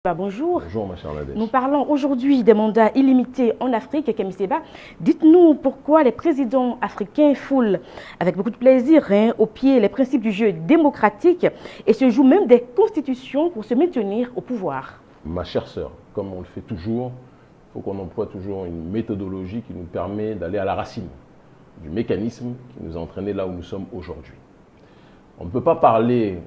Bonjour. Bonjour ma chère Nadège. Nous parlons aujourd'hui des mandats illimités en Afrique. Kémy Séba, dites-nous pourquoi les présidents africains foulent avec beaucoup de plaisir au pied les principes du jeu démocratique et se jouent même des constitutions pour se maintenir au pouvoir. Ma chère sœur, comme on le fait toujours, il faut qu'on emploie toujours une méthodologie qui nous permet d'aller à la racine du mécanisme qui nous a entraînés là où nous sommes aujourd'hui. On ne peut pas parler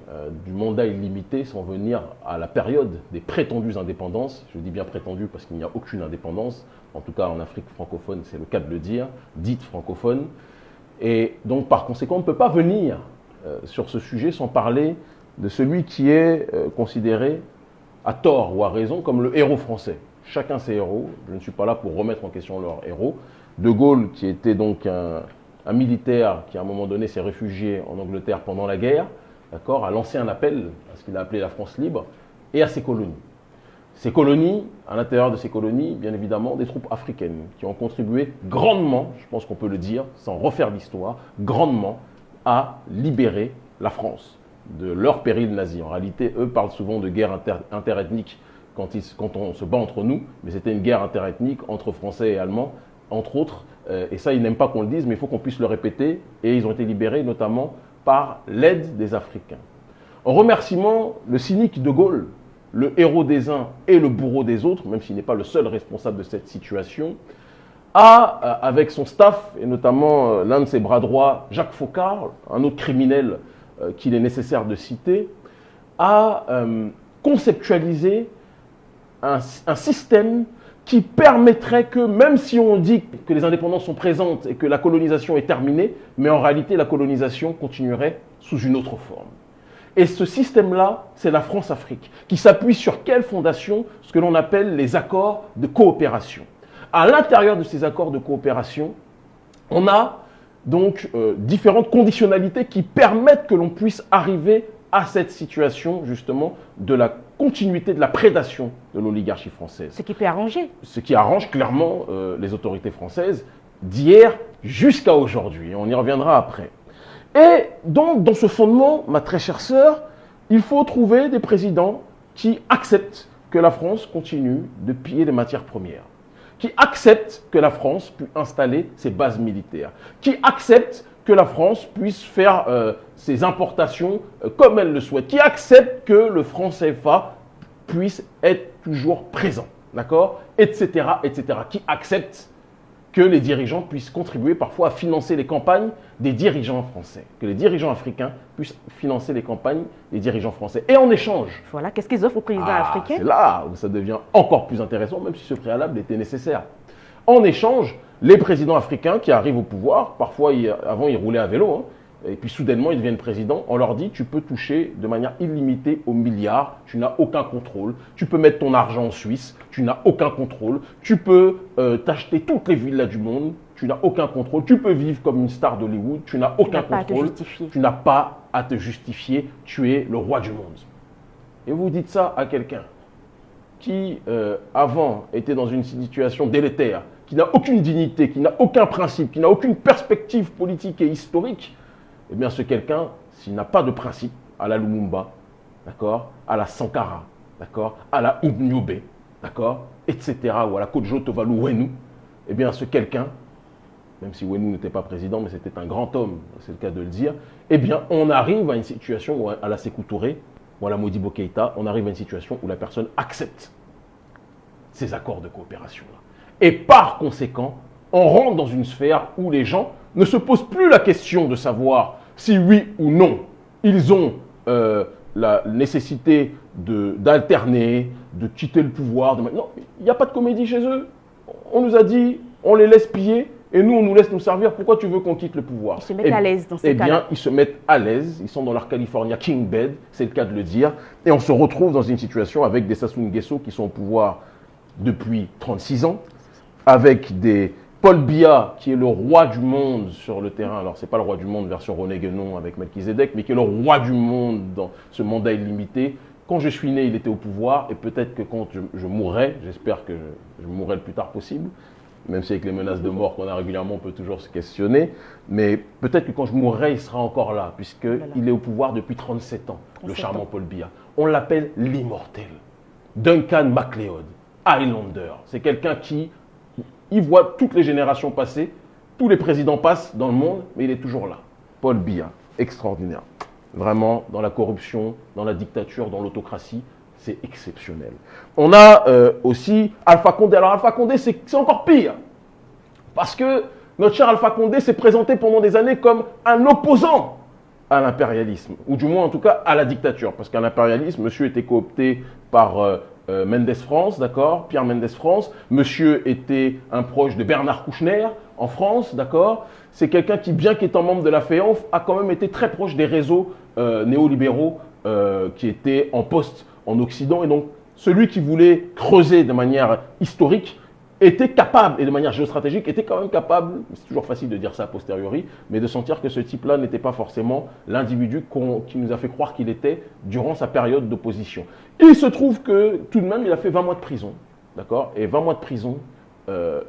du mandat illimité sans venir à la période des prétendues indépendances. Je dis bien prétendues parce qu'il n'y a aucune indépendance. En tout cas, en Afrique francophone, c'est le cas de le dire, dite francophone. Et donc, par conséquent, on ne peut pas venir sur ce sujet sans parler de celui qui est considéré à tort ou à raison comme le héros français. Chacun ses héros. Je ne suis pas là pour remettre en question leurs héros. De Gaulle, qui était donc un militaire qui, à un moment donné, s'est réfugié en Angleterre pendant la guerre, a lancé un appel à ce qu'il a appelé la France libre et à ses colonies. Ces colonies, à l'intérieur de ces colonies, bien évidemment, des troupes africaines qui ont contribué grandement, je pense qu'on peut le dire, sans refaire l'histoire, grandement à libérer la France de leur péril nazi. En réalité, eux parlent souvent de guerre interethnique quand on se bat entre nous, mais c'était une guerre interethnique entre Français et Allemands, entre autres, et ça, ils n'aiment pas qu'on le dise, mais il faut qu'on puisse le répéter, et ils ont été libérés notamment par l'aide des Africains. En remerciement, le cynique de Gaulle, le héros des uns et le bourreau des autres, même s'il n'est pas le seul responsable de cette situation, a, avec son staff, et notamment l'un de ses bras droits, Jacques Faucard, un autre criminel qu'il est nécessaire de citer, a conceptualisé un système qui permettrait que, même si on dit que les indépendances sont présentes et que la colonisation est terminée, mais en réalité, la colonisation continuerait sous une autre forme. Et ce système-là, c'est la France-Afrique, qui s'appuie sur quelle fondation? Ce que l'on appelle les accords de coopération. À l'intérieur de ces accords de coopération, on a donc différentes conditionnalités qui permettent que l'on puisse arriver à cette situation, justement, de la continuité de la prédation de l'oligarchie française. Ce qui peut arranger. Ce qui arrange clairement les autorités françaises d'hier jusqu'à aujourd'hui. On y reviendra après. Et donc, dans ce fondement, ma très chère sœur, il faut trouver des présidents qui acceptent que la France continue de piller les matières premières, qui acceptent que la France puisse installer ses bases militaires, qui acceptent que la France puisse faire ses importations comme elle le souhaite, qui accepte que le franc CFA puisse être toujours présent, d'accord, etc., etc., qui accepte que les dirigeants puissent contribuer parfois à financer les campagnes des dirigeants français, que les dirigeants africains puissent financer les campagnes des dirigeants français. Et en échange... Voilà, qu'est-ce qu'ils offrent aux présidents africains? C'est là où ça devient encore plus intéressant, même si ce préalable était nécessaire. En échange, les présidents africains qui arrivent au pouvoir, parfois avant ils roulaient à vélo, et puis soudainement ils deviennent présidents, on leur dit tu peux toucher de manière illimitée aux milliards, tu n'as aucun contrôle, tu peux mettre ton argent en Suisse, tu n'as aucun contrôle, tu peux t'acheter toutes les villas du monde, tu n'as aucun contrôle, tu peux vivre comme une star d'Hollywood, tu n'as aucun contrôle, tu n'as pas à te justifier, tu es le roi du monde. Et vous dites ça à quelqu'un qui avant était dans une situation délétère, qui n'a aucune dignité, qui n'a aucun principe, qui n'a aucune perspective politique et historique, eh bien ce quelqu'un, s'il n'a pas de principe, à la Lumumba, d'accord, à la Sankara, d'accord, à la Oubniobe, d'accord, etc., ou à la Kodjo Tovalu Wenu, eh bien ce quelqu'un, même si Wenu n'était pas président, mais c'était un grand homme, c'est le cas de le dire, eh bien on arrive à une situation, où à la Sékou Touré, ou à la Modibo Keïta, on arrive à une situation où la personne accepte ces accords de coopération-là. Et par conséquent, on rentre dans une sphère où les gens ne se posent plus la question de savoir si oui ou non ils ont la nécessité d'alterner, de quitter le pouvoir. Non, il n'y a pas de comédie chez eux. On nous a dit, on les laisse piller et nous, on nous laisse nous servir. Pourquoi tu veux qu'on quitte le pouvoir? Ils se mettent à l'aise dans ces cas-là. Eh bien, ils se mettent à l'aise. Ils sont dans leur California King Bed, c'est le cas de le dire. Et on se retrouve dans une situation avec des Sassou Nguesso qui sont au pouvoir depuis 36 ans, avec des Paul Biya, qui est le roi du monde sur le terrain. Alors, ce n'est pas le roi du monde version René Guénon avec Melchizedek, mais qui est le roi du monde dans ce mandat illimité. Quand je suis né, il était au pouvoir, et peut-être que quand je mourrai, j'espère que je mourrai le plus tard possible, même si avec les menaces de mort qu'on a régulièrement, on peut toujours se questionner, mais peut-être que quand je mourrai, il sera encore là, puisqu'il est au pouvoir depuis 37 ans, le charmant Paul Biya. On l'appelle l'immortel. Duncan MacLeod, Highlander. C'est quelqu'un qui il voit toutes les générations passer, tous les présidents passent dans le monde, mais il est toujours là. Paul Biya, extraordinaire. Vraiment, dans la corruption, dans la dictature, dans l'autocratie, c'est exceptionnel. On a aussi Alpha Condé. Alors Alpha Condé, c'est encore pire. Parce que notre cher Alpha Condé s'est présenté pendant des années comme un opposant à l'impérialisme, ou du moins en tout cas à la dictature. Parce qu'un impérialisme, monsieur était coopté par Mendes France, d'accord, Pierre Mendes France. Monsieur était un proche de Bernard Kouchner en France, d'accord. C'est quelqu'un qui, bien qu'étant membre de la FEANF, a quand même été très proche des réseaux néolibéraux qui étaient en poste en Occident. Et donc, celui qui voulait creuser de manière historique était capable, et de manière géostratégique, était quand même capable, c'est toujours facile de dire ça a posteriori, mais de sentir que ce type-là n'était pas forcément l'individu qui nous a fait croire qu'il était durant sa période d'opposition. Il se trouve que, tout de même, il a fait 20 mois de prison, d'accord. Et 20 mois de prison,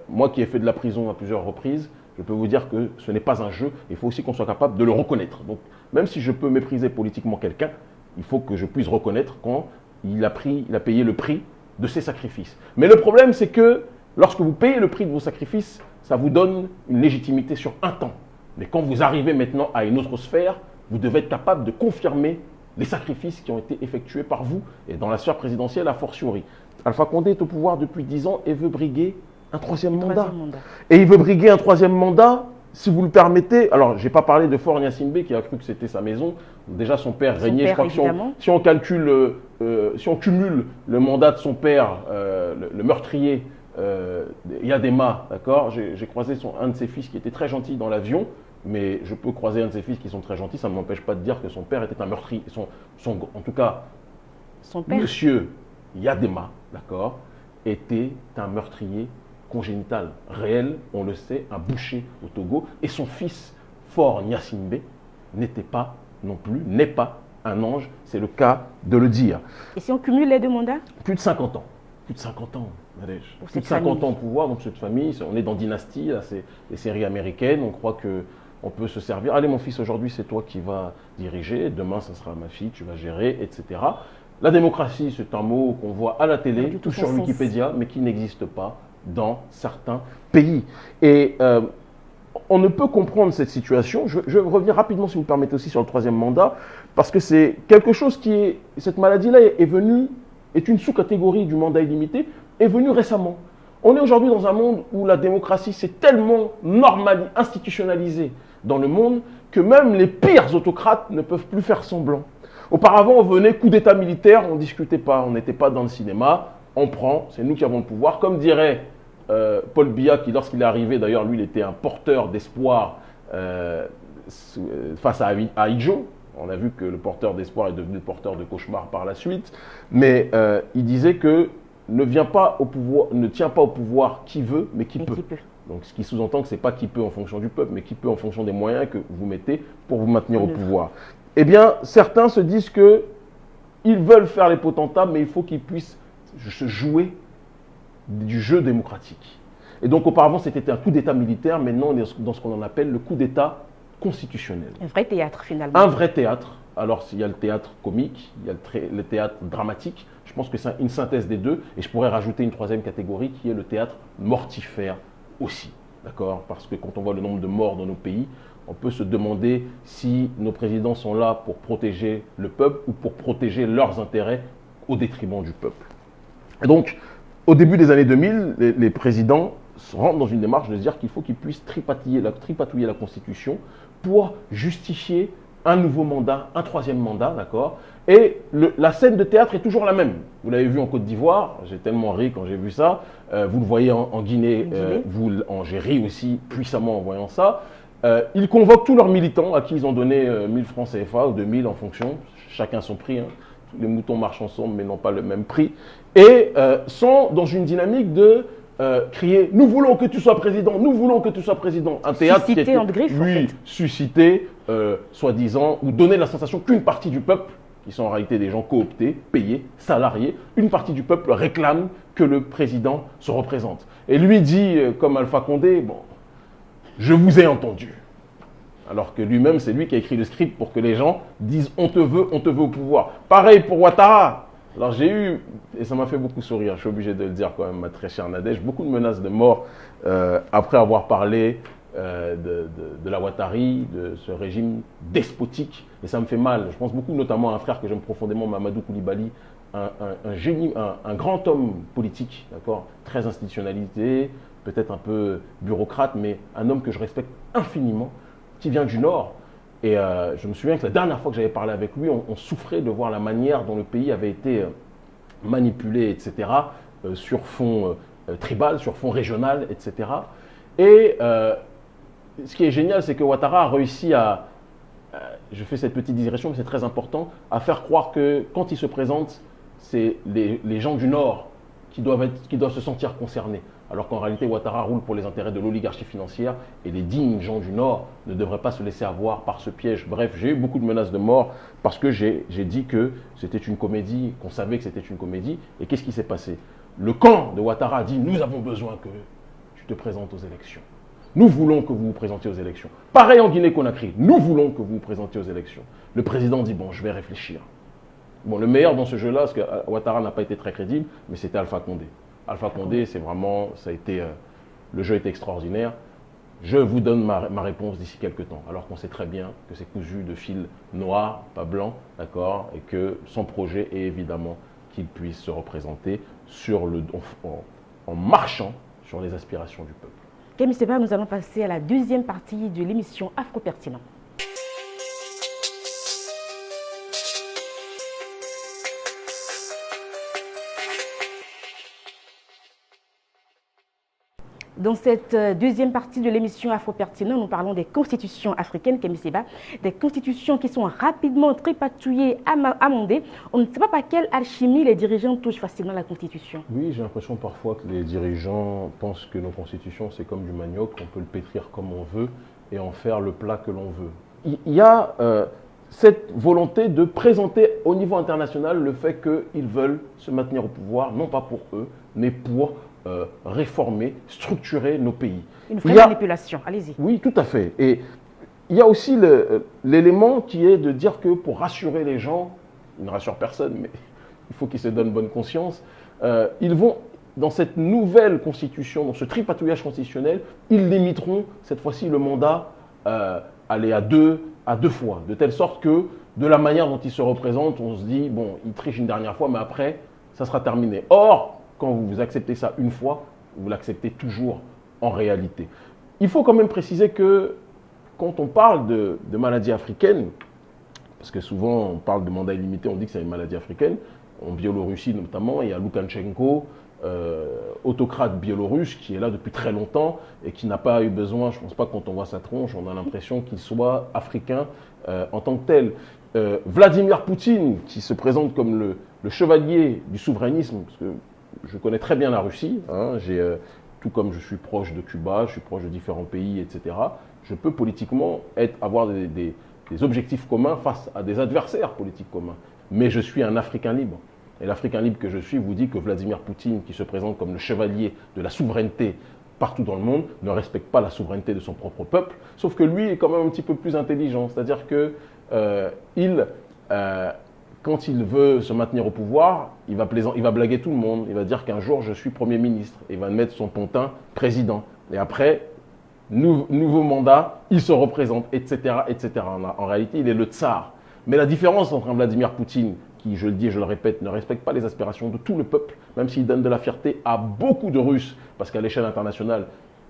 moi qui ai fait de la prison à plusieurs reprises, je peux vous dire que ce n'est pas un jeu, il faut aussi qu'on soit capable de le reconnaître. Donc, même si je peux mépriser politiquement quelqu'un, il faut que je puisse reconnaître quand il a payé le prix de ses sacrifices. Mais le problème, c'est que lorsque vous payez le prix de vos sacrifices, ça vous donne une légitimité sur un temps. Mais quand vous arrivez maintenant à une autre sphère, vous devez être capable de confirmer les sacrifices qui ont été effectués par vous, et dans la sphère présidentielle, a fortiori. Alpha Condé est au pouvoir depuis 10 ans et veut briguer un troisième mandat. Et il veut briguer un troisième mandat, si vous le permettez. Alors, je n'ai pas parlé de Faure Gnassingbé qui a cru que c'était sa maison. Déjà, son père régnait. Je crois que si on cumule le mandat de son père, le meurtrier, Yadema, d'accord. J'ai croisé un de ses fils qui était très gentil dans l'avion, mais je peux croiser un de ses fils qui sont très gentils, ça ne m'empêche pas de dire que son père était un meurtrier. En tout cas, son père, monsieur Yadema, d'accord, était un meurtrier congénital, réel, on le sait, un boucher au Togo, et son fils, Faure Gnassingbé, n'est pas un ange, c'est le cas de le dire. Et si on cumule les deux mandats? Plus de 50 ans. Plus de 50 ans, Nadège. Plus de 50 ans au pouvoir, donc cette famille, on est dans Dynastie, là, c'est les séries américaines, on croit qu'on peut se servir. Allez mon fils, aujourd'hui c'est toi qui vas diriger, demain ça sera ma fille, tu vas gérer, etc. La démocratie, c'est un mot qu'on voit à la télé, tout sur Wikipédia, mais qui n'existe pas dans certains pays. Et on ne peut comprendre cette situation. Je vais revenir rapidement, si vous me permettez, aussi sur le troisième mandat, parce que c'est quelque chose qui est... Cette maladie-là est une sous-catégorie du mandat illimité, est venue récemment. On est aujourd'hui dans un monde où la démocratie s'est tellement institutionnalisée dans le monde que même les pires autocrates ne peuvent plus faire semblant. Auparavant, on venait coup d'état militaire, on ne discutait pas, on n'était pas dans le cinéma, on prend, c'est nous qui avons le pouvoir. Comme dirait Paul Biya, qui lorsqu'il est arrivé, d'ailleurs lui il était un porteur d'espoir face à Ahidjo. On a vu que le porteur d'espoir est devenu le porteur de cauchemar par la suite. Mais il disait que ne tient pas au pouvoir qui veut, mais qui peut. Donc ce qui sous-entend que ce n'est pas qui peut en fonction du peuple, mais qui peut en fonction des moyens que vous mettez pour vous maintenir au pouvoir. Eh bien, certains se disent qu'ils veulent faire les potentats, mais il faut qu'ils puissent se jouer du jeu démocratique. Et donc auparavant, c'était un coup d'État militaire, maintenant on est dans ce qu'on appelle le coup d'État constitutionnel. Un vrai théâtre finalement. Un vrai théâtre. Alors il y a le théâtre comique, il y a le théâtre dramatique. Je pense que c'est une synthèse des deux. Et je pourrais rajouter une troisième catégorie qui est le théâtre mortifère aussi. D'accord? Parce que quand on voit le nombre de morts dans nos pays, on peut se demander si nos présidents sont là pour protéger le peuple ou pour protéger leurs intérêts au détriment du peuple. Et donc, au début des années 2000, les présidents rentrent dans une démarche de se dire qu'il faut qu'ils puissent tripatouiller la Constitution pour justifier un nouveau mandat, un troisième mandat, d'accord. Et la scène de théâtre est toujours la même. Vous l'avez vu en Côte d'Ivoire, j'ai tellement ri quand j'ai vu ça. Vous le voyez en Guinée, j'ai ri aussi puissamment en voyant ça. Ils convoquent tous leurs militants à qui ils ont donné 1000 francs CFA ou 2000 en fonction, chacun son prix. Hein. Les moutons marchent ensemble mais n'ont pas le même prix. Et sont dans une dynamique de crier « Nous voulons que tu sois président, nous voulons que tu sois président ». Un théâtre qui était, lui, suscité, soi-disant, ou donner la sensation qu'une partie du peuple, qui sont en réalité des gens cooptés, payés, salariés, une partie du peuple réclame que le président se représente. Et lui dit, comme Alpha Condé, bon, je vous ai entendu. Alors que lui-même, c'est lui qui a écrit le script pour que les gens disent on te veut au pouvoir. Pareil pour Ouattara. Alors j'ai eu, et ça m'a fait beaucoup sourire, je suis obligé de le dire quand même, ma très chère Nadège, beaucoup de menaces de mort après avoir parlé de la Ouattari, de ce régime despotique. Et ça me fait mal. Je pense beaucoup notamment à un frère que j'aime profondément, Mamadou Koulibaly, un génie, un grand homme politique, d'accord, très institutionnalisé, peut-être un peu bureaucrate, mais un homme que je respecte infiniment, qui vient du Nord. Et je me souviens que la dernière fois que j'avais parlé avec lui, on souffrait de voir la manière dont le pays avait été manipulé, etc., sur fond tribal, sur fond régional, etc. Et ce qui est génial, c'est que Ouattara a réussi à, je fais cette petite digression, mais c'est très important, à faire croire que quand il se présente, c'est les gens du Nord qui doivent se sentir concernés. Alors qu'en réalité, Ouattara roule pour les intérêts de l'oligarchie financière et les dignes gens du Nord ne devraient pas se laisser avoir par ce piège. Bref, j'ai eu beaucoup de menaces de mort parce que j'ai dit que c'était une comédie, qu'on savait que c'était une comédie. Et qu'est-ce qui s'est passé? Le camp de Ouattara a dit « Nous avons besoin que tu te présentes aux élections. Nous voulons que vous vous présentiez aux élections. » Pareil en Guinée-Conakry, nous voulons que vous vous présentiez aux élections. Le président dit « Bon, je vais réfléchir. » Bon, le meilleur dans ce jeu-là, parce que Ouattara n'a pas été très crédible, mais c'était Alpha Condé. Alpha Condé, c'est vraiment, ça a été, le jeu était extraordinaire. Je vous donne ma réponse d'ici quelques temps, alors qu'on sait très bien que c'est cousu de fil noir, pas blanc, d'accord, et que son projet est évidemment qu'il puisse se représenter en marchant sur les aspirations du peuple. Kémy Séba, nous allons passer à la deuxième partie de l'émission Afro-Pertinent. Dans cette deuxième partie de l'émission Afro-Pertinent, nous parlons des constitutions africaines, Kémy Séba, des constitutions qui sont rapidement tripatouillées, amendées. On ne sait pas par quelle alchimie les dirigeants touchent facilement la constitution. Oui, j'ai l'impression parfois que les dirigeants pensent que nos constitutions, c'est comme du manioc, on peut le pétrir comme on veut et en faire le plat que l'on veut. Il y a cette volonté de présenter au niveau international le fait qu'ils veulent se maintenir au pouvoir, non pas pour eux, mais pour réformer, structurer nos pays. Une vraie manipulation, allez-y. Oui, tout à fait. Et il y a aussi l'élément qui est de dire que pour rassurer les gens, ils ne rassurent personne, mais il faut qu'ils se donnent bonne conscience, ils vont, dans cette nouvelle constitution, dans ce tripatouillage constitutionnel, ils limiteront cette fois-ci le mandat aller à deux fois, de telle sorte que de la manière dont ils se représentent, on se dit, bon, ils trichent une dernière fois, mais après, ça sera terminé. Or, quand vous acceptez ça une fois, vous l'acceptez toujours en réalité. Il faut quand même préciser que quand on parle de maladies africaines, parce que souvent on parle de mandat illimité, on dit que c'est une maladie africaine, en Biélorussie notamment, il y a Loukachenko, autocrate biélorusse qui est là depuis très longtemps et qui n'a pas eu besoin, je ne pense pas quand on voit sa tronche, on a l'impression qu'il soit africain en tant que tel. Vladimir Poutine qui se présente comme le chevalier du souverainisme, parce que je connais très bien la Russie, hein, tout comme je suis proche de Cuba, je suis proche de différents pays, etc. Je peux politiquement avoir des objectifs communs face à des adversaires politiques communs. Mais je suis un Africain libre. Et l'Africain libre que je suis vous dit que Vladimir Poutine, qui se présente comme le chevalier de la souveraineté partout dans le monde, ne respecte pas la souveraineté de son propre peuple, sauf que lui est quand même un petit peu plus intelligent. C'est-à-dire que quand il veut se maintenir au pouvoir, il va blaguer tout le monde. Il va dire qu'un jour, je suis Premier ministre. Il va mettre son pontin président. Et après, nouveau mandat, il se représente, etc. etc. En réalité, il est le tsar. Mais la différence entre un Vladimir Poutine, qui, je le dis et je le répète, ne respecte pas les aspirations de tout le peuple, même s'il donne de la fierté à beaucoup de Russes, parce qu'à l'échelle internationale,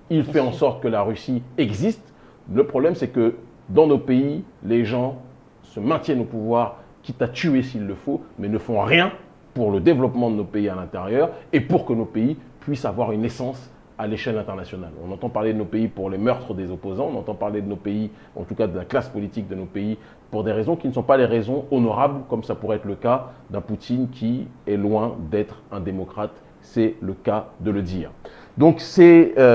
il fait en sorte que la Russie existe. Le problème, c'est que dans nos pays, les gens se maintiennent au pouvoir, quitte à tuer s'il le faut, mais ne font rien pour le développement de nos pays à l'intérieur et pour que nos pays puissent avoir une essence à l'échelle internationale. On entend parler de nos pays pour les meurtres des opposants, on entend parler de nos pays, en tout cas de la classe politique de nos pays, pour des raisons qui ne sont pas les raisons honorables, comme ça pourrait être le cas d'un Poutine qui est loin d'être un démocrate, c'est le cas de le dire. Donc il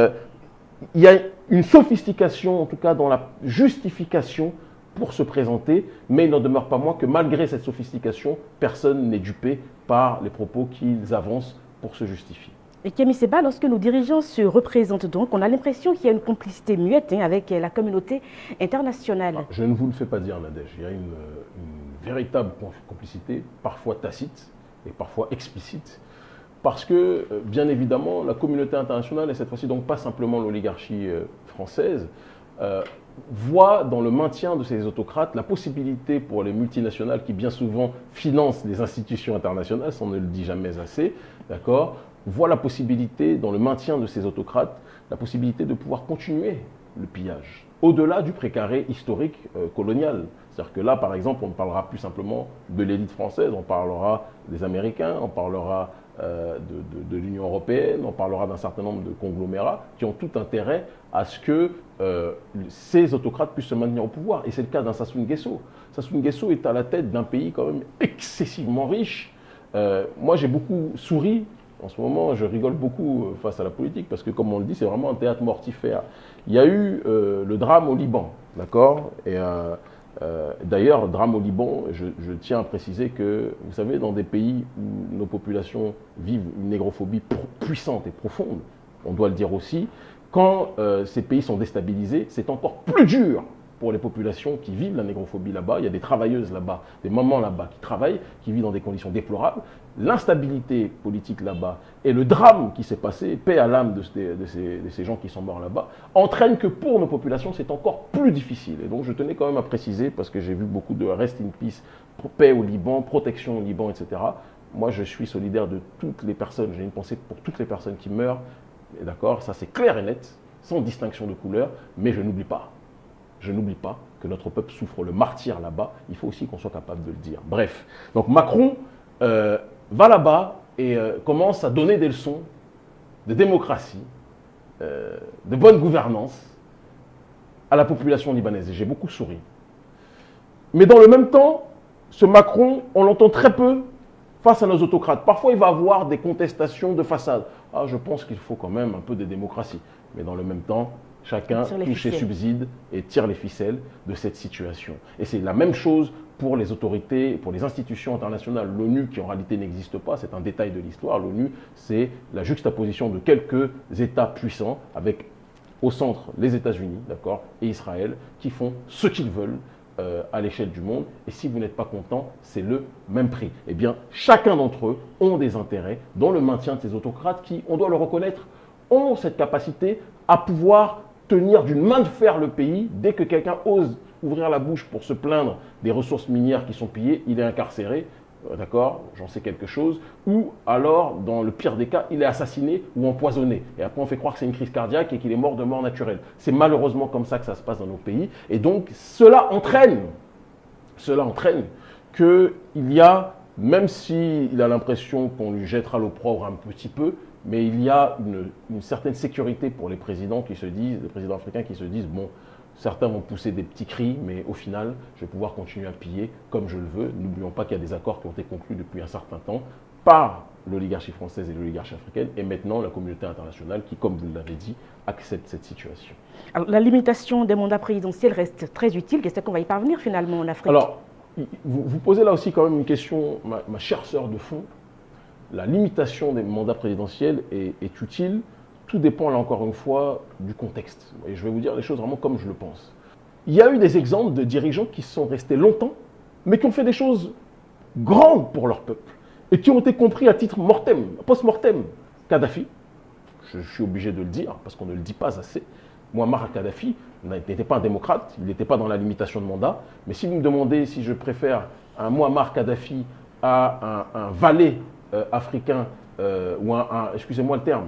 y a une sophistication, en tout cas dans la justification pour se présenter, mais il n'en demeure pas moins que malgré cette sophistication, personne n'est dupé par les propos qu'ils avancent pour se justifier. Et Kémy Séba, lorsque nos dirigeants se représentent donc, on a l'impression qu'il y a une complicité muette avec la communauté internationale. Ah, je ne vous le fais pas dire, Nadège. Il y a une véritable complicité, parfois tacite, et parfois explicite, parce que, bien évidemment, la communauté internationale, et cette fois-ci donc pas simplement l'oligarchie française, voit dans le maintien de ces autocrates la possibilité pour les multinationales qui bien souvent financent les institutions internationales, ça on ne le dit jamais assez, d'accord, voit la possibilité dans le maintien de ces autocrates, la possibilité de pouvoir continuer le pillage, au-delà du précaré historique colonial. C'est-à-dire que là, par exemple, on ne parlera plus simplement de l'élite française, on parlera des Américains, on parlera de l'Union européenne, on parlera d'un certain nombre de conglomérats qui ont tout intérêt à ce que ces autocrates puissent se maintenir au pouvoir. Et c'est le cas d'un Sassou Nguesso. Sassou Nguesso est à la tête d'un pays quand même excessivement riche. Moi, j'ai beaucoup souri. En ce moment, je rigole beaucoup face à la politique parce que, comme on le dit, c'est vraiment un théâtre mortifère. Il y a eu le drame au Liban, d'accord? Et d'ailleurs, drame au Liban, je tiens à préciser que, vous savez, dans des pays où nos populations vivent une négrophobie puissante et profonde, on doit le dire aussi, quand ces pays sont déstabilisés, c'est encore plus dur pour les populations qui vivent la négrophobie là-bas. Il y a des travailleuses là-bas, des mamans là-bas qui travaillent, qui vivent dans des conditions déplorables. L'instabilité politique là-bas et le drame qui s'est passé, paix à l'âme de ces gens qui sont morts là-bas, entraîne que pour nos populations, c'est encore plus difficile. Et donc je tenais quand même à préciser, parce que j'ai vu beaucoup de rest in peace, paix au Liban, protection au Liban, etc. Moi, je suis solidaire de toutes les personnes, j'ai une pensée pour toutes les personnes qui meurent, d'accord, ça c'est clair et net, sans distinction de couleur, mais je n'oublie pas que notre peuple souffre le martyre là-bas. Il faut aussi qu'on soit capable de le dire. Bref, donc Macron va là-bas et commence à donner des leçons de démocratie, de bonne gouvernance à la population libanaise. Et j'ai beaucoup souri. Mais dans le même temps, ce Macron, on l'entend très peu face à nos autocrates. Parfois, il va avoir des contestations de façade. Ah, je pense qu'il faut quand même un peu de démocratie. Mais dans le même temps, chacun touche ses subsides et tire les ficelles de cette situation. Et c'est la même chose pour les autorités, pour les institutions internationales. L'ONU, qui en réalité n'existe pas, c'est un détail de l'histoire. L'ONU, c'est la juxtaposition de quelques États puissants avec au centre les États-Unis, d'accord, et Israël, qui font ce qu'ils veulent à l'échelle du monde. Et si vous n'êtes pas content, c'est le même prix. Eh bien, chacun d'entre eux ont des intérêts dans le maintien de ces autocrates qui, on doit le reconnaître, ont cette capacité à pouvoir tenir d'une main de fer le pays. Dès que quelqu'un ose ouvrir la bouche pour se plaindre des ressources minières qui sont pillées, il est incarcéré, d'accord, j'en sais quelque chose, ou alors, dans le pire des cas, il est assassiné ou empoisonné. Et après, on fait croire que c'est une crise cardiaque et qu'il est mort de mort naturelle. C'est malheureusement comme ça que ça se passe dans nos pays. Et donc, cela entraîne qu'il y a, même s'il a l'impression qu'on lui jettera l'opprobre un petit peu, mais il y a une certaine sécurité pour les présidents africains qui se disent, bon, certains vont pousser des petits cris, mais au final, je vais pouvoir continuer à piller comme je le veux. N'oublions pas qu'il y a des accords qui ont été conclus depuis un certain temps par l'oligarchie française et l'oligarchie africaine, et maintenant la communauté internationale qui, comme vous l'avez dit, accepte cette situation. Alors, la limitation des mandats présidentiels reste très utile. Qu'est-ce qu'on va y parvenir finalement en Afrique? Alors, vous posez là aussi quand même une question, ma chère sœur de fond. La limitation des mandats présidentiels est utile. Tout dépend, là encore une fois, du contexte. Et je vais vous dire les choses vraiment comme je le pense. Il y a eu des exemples de dirigeants qui sont restés longtemps, mais qui ont fait des choses grandes pour leur peuple et qui ont été compris à titre mortem, post-mortem. Kadhafi, je suis obligé de le dire parce qu'on ne le dit pas assez. Mouammar Kadhafi n'était pas un démocrate, il n'était pas dans la limitation de mandat. Mais si vous me demandez si je préfère un Mouammar Kadhafi à un valet africain ou excusez-moi le terme,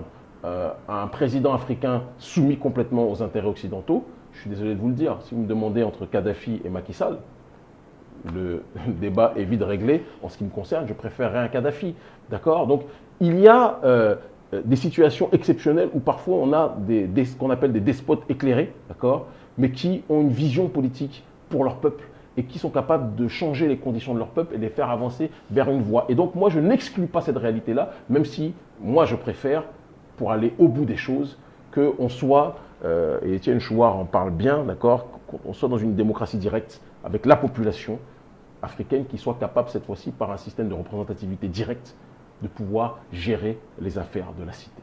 un président africain soumis complètement aux intérêts occidentaux, je suis désolé de vous le dire, si vous me demandez entre Kadhafi et Macky Sall, le débat est vite réglé. En ce qui me concerne, je préférerais un Kadhafi. D'accord? Donc, il y a des situations exceptionnelles où parfois on a ce qu'on appelle des despotes éclairés, d'accord, mais qui ont une vision politique pour leur peuple et qui sont capables de changer les conditions de leur peuple et de les faire avancer vers une voie. Et donc, moi, je n'exclus pas cette réalité-là, même si, moi, je préfère, pour aller au bout des choses, qu'on soit, et Étienne Chouard en parle bien, d'accord, qu'on soit dans une démocratie directe avec la population africaine qui soit capable, cette fois-ci, par un système de représentativité directe, de pouvoir gérer les affaires de la cité.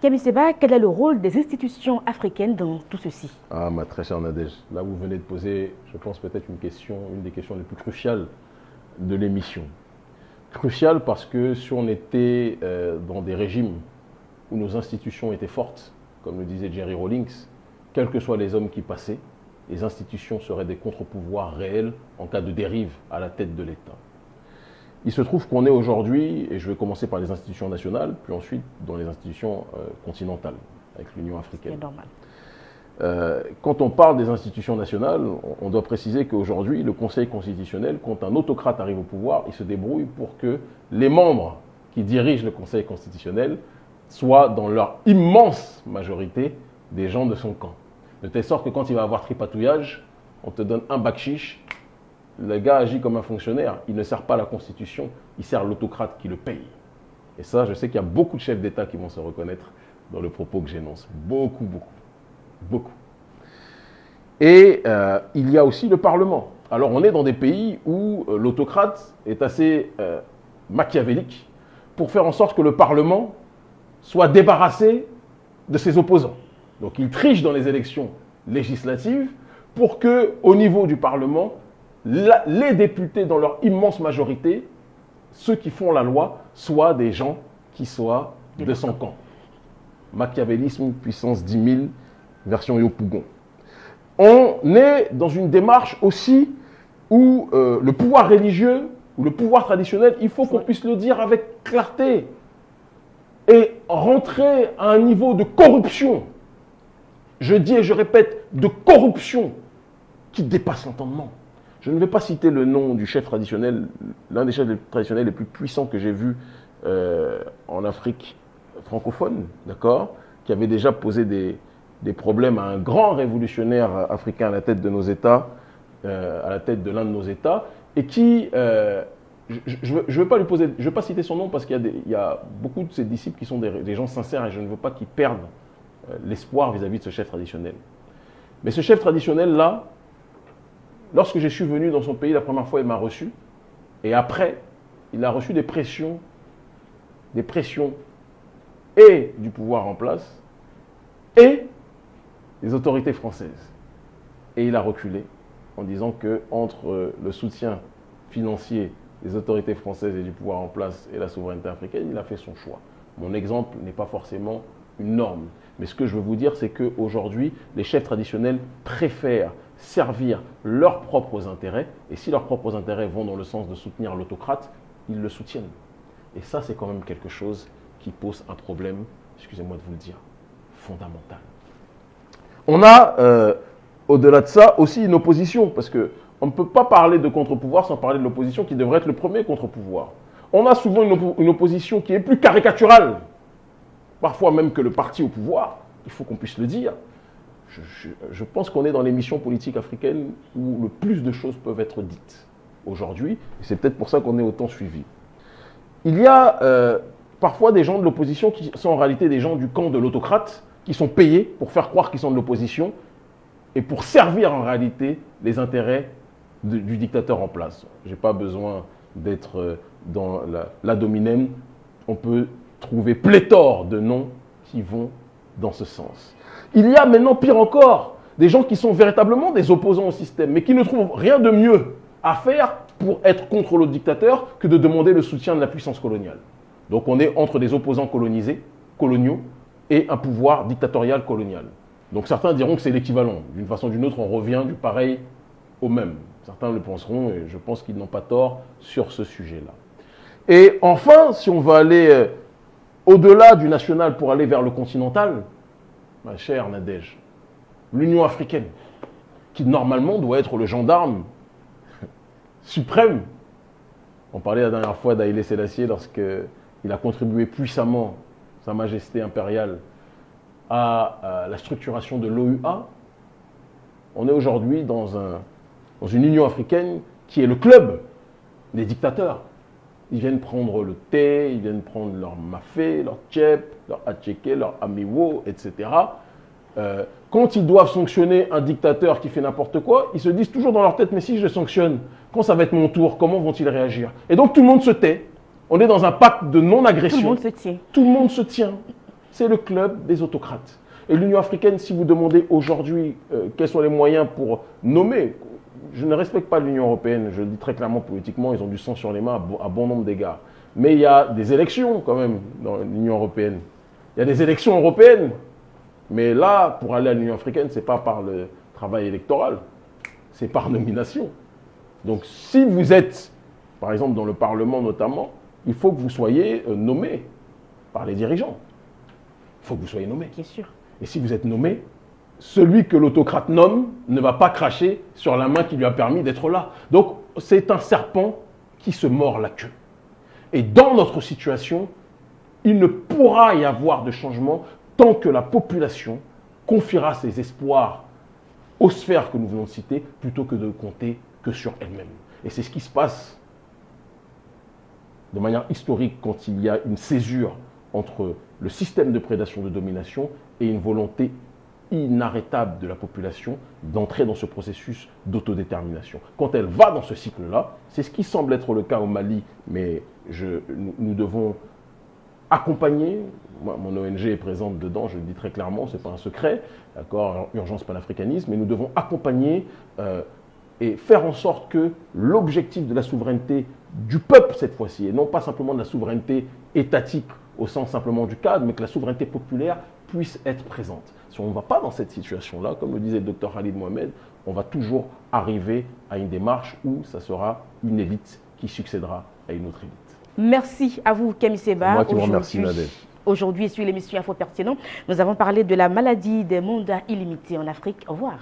Kémy Séba, quel est le rôle des institutions africaines dans tout ceci? Ah, ma très chère Nadège, là vous venez de poser, je pense peut-être une des questions les plus cruciales de l'émission. crucial parce que si on était dans des régimes où nos institutions étaient fortes, comme le disait Jerry Rawlings, quels que soient les hommes qui passaient, les institutions seraient des contre-pouvoirs réels en cas de dérive à la tête de l'État. Il se trouve qu'on est aujourd'hui, et je vais commencer par les institutions nationales, puis ensuite dans les institutions continentales, avec l'Union africaine. C'est normal. Quand on parle des institutions nationales, on doit préciser qu'aujourd'hui, le Conseil constitutionnel, quand un autocrate arrive au pouvoir, il se débrouille pour que les membres qui dirigent le Conseil constitutionnel soient, dans leur immense majorité, des gens de son camp. De telle sorte que quand il va avoir tripatouillage, on te donne un bakchiche, le gars agit comme un fonctionnaire, il ne sert pas la Constitution, il sert l'autocrate qui le paye. Et ça, je sais qu'il y a beaucoup de chefs d'État qui vont se reconnaître dans le propos que j'énonce. Beaucoup, beaucoup. Beaucoup. Et il y a aussi le Parlement. Alors on est dans des pays où l'autocrate est assez machiavélique pour faire en sorte que le Parlement soit débarrassé de ses opposants. Donc il triche dans les élections législatives pour que, au niveau du Parlement, les députés dans leur immense majorité, ceux qui font la loi, soient des gens qui soient de son camp. Machiavélisme, puissance 10 000, version Yopougon. On est dans une démarche aussi où le pouvoir religieux ou le pouvoir traditionnel, il faut qu'on puisse le dire avec clarté, et rentrer à un niveau de corruption, je dis et je répète, de corruption qui dépasse l'entendement. Je ne vais pas citer le nom du chef traditionnel, l'un des chefs traditionnels les plus puissants que j'ai vu en Afrique francophone, d'accord, qui avait déjà posé des problèmes à un grand révolutionnaire africain à la tête de nos États, à la tête de l'un de nos États, et qui, je ne vais pas citer son nom parce qu'il y a beaucoup de ses disciples qui sont des gens sincères et je ne veux pas qu'ils perdent l'espoir vis-à-vis de ce chef traditionnel. Mais ce chef traditionnel-là, lorsque je suis venu dans son pays la première fois, il m'a reçu, et après, il a reçu des pressions et du pouvoir en place, et des autorités françaises. Et il a reculé en disant que entre le soutien financier des autorités françaises et du pouvoir en place et la souveraineté africaine, il a fait son choix. Mon exemple n'est pas forcément une norme. Mais ce que je veux vous dire, c'est qu'aujourd'hui, les chefs traditionnels préfèrent servir leurs propres intérêts. Et si leurs propres intérêts vont dans le sens de soutenir l'autocrate, ils le soutiennent. Et ça, c'est quand même quelque chose qui pose un problème, excusez-moi de vous le dire, fondamental. On a, au-delà de ça, aussi une opposition, parce qu'on ne peut pas parler de contre-pouvoir sans parler de l'opposition qui devrait être le premier contre-pouvoir. On a souvent une opposition qui est plus caricaturale, parfois même que le parti au pouvoir, il faut qu'on puisse le dire. Je pense qu'on est dans les missions politiques africaines où le plus de choses peuvent être dites aujourd'hui, et c'est peut-être pour ça qu'on est autant suivi. Il y a parfois des gens de l'opposition qui sont en réalité des gens du camp de l'autocrate, qui sont payés pour faire croire qu'ils sont de l'opposition et pour servir en réalité les intérêts du dictateur en place. Je n'ai pas besoin d'être dans l'ad hominem, on peut trouver pléthore de noms qui vont dans ce sens. Il y a maintenant, pire encore, des gens qui sont véritablement des opposants au système, mais qui ne trouvent rien de mieux à faire pour être contre le dictateur que de demander le soutien de la puissance coloniale. Donc on est entre des opposants coloniaux, et un pouvoir dictatorial colonial. Donc certains diront que c'est l'équivalent. D'une façon ou d'une autre, on revient du pareil au même. Certains le penseront, et je pense qu'ils n'ont pas tort sur ce sujet-là. Et enfin, si on va aller au-delà du national pour aller vers le continental, ma chère Nadège, l'Union africaine, qui normalement doit être le gendarme suprême. On parlait la dernière fois d'Haïlé Sélassié lorsqu'il a contribué puissamment, Sa Majesté impériale, à la structuration de l'OUA. On est aujourd'hui dans une Union africaine qui est le club des dictateurs. Ils viennent prendre le thé, ils viennent prendre leur mafé, leur tchèp, leur atchéké, leur amiwo, etc. Quand ils doivent sanctionner un dictateur qui fait n'importe quoi, ils se disent toujours dans leur tête, mais si je le sanctionne, quand ça va être mon tour, comment vont-ils réagir? Et donc tout le monde se tait. On est dans un pacte de non-agression. Tout le monde se tient. Tout le monde se tient. C'est le club des autocrates. Et l'Union africaine, si vous demandez aujourd'hui quels sont les moyens pour nommer, je ne respecte pas l'Union européenne, je le dis très clairement politiquement, ils ont du sang sur les mains à bon nombre d'égards. Mais il y a des élections quand même dans l'Union européenne. Il y a des élections européennes. Mais là, pour aller à l'Union africaine, ce n'est pas par le travail électoral, c'est par nomination. Donc si vous êtes, par exemple dans le Parlement notamment, il faut que vous soyez nommé par les dirigeants. Il faut que vous soyez nommé. Bien sûr. Et si vous êtes nommé, celui que l'autocrate nomme ne va pas cracher sur la main qui lui a permis d'être là. Donc c'est un serpent qui se mord la queue. Et dans notre situation, il ne pourra y avoir de changement tant que la population confiera ses espoirs aux sphères que nous venons de citer, plutôt que de compter que sur elle-même. Et c'est ce qui se passe de manière historique quand il y a une césure entre le système de prédation de domination et une volonté inarrêtable de la population d'entrer dans ce processus d'autodétermination. Quand elle va dans ce cycle-là, c'est ce qui semble être le cas au Mali, mais nous devons accompagner, moi, mon ONG est présente dedans, je le dis très clairement, ce n'est pas un secret, d'accord, Urgence panafricanisme, mais nous devons accompagner et faire en sorte que l'objectif de la souveraineté du peuple cette fois-ci, et non pas simplement de la souveraineté étatique au sens simplement du cadre, mais que la souveraineté populaire puisse être présente. Si on ne va pas dans cette situation-là, comme le disait le docteur Khalid Mohamed, on va toujours arriver à une démarche où ça sera une élite qui succédera à une autre élite. Merci à vous, Kémy Séba. Moi qui vous remercie, Nadège. Aujourd'hui, sur l'émission Info Pertinent, nous avons parlé de la maladie des mandats illimités en Afrique. Au revoir.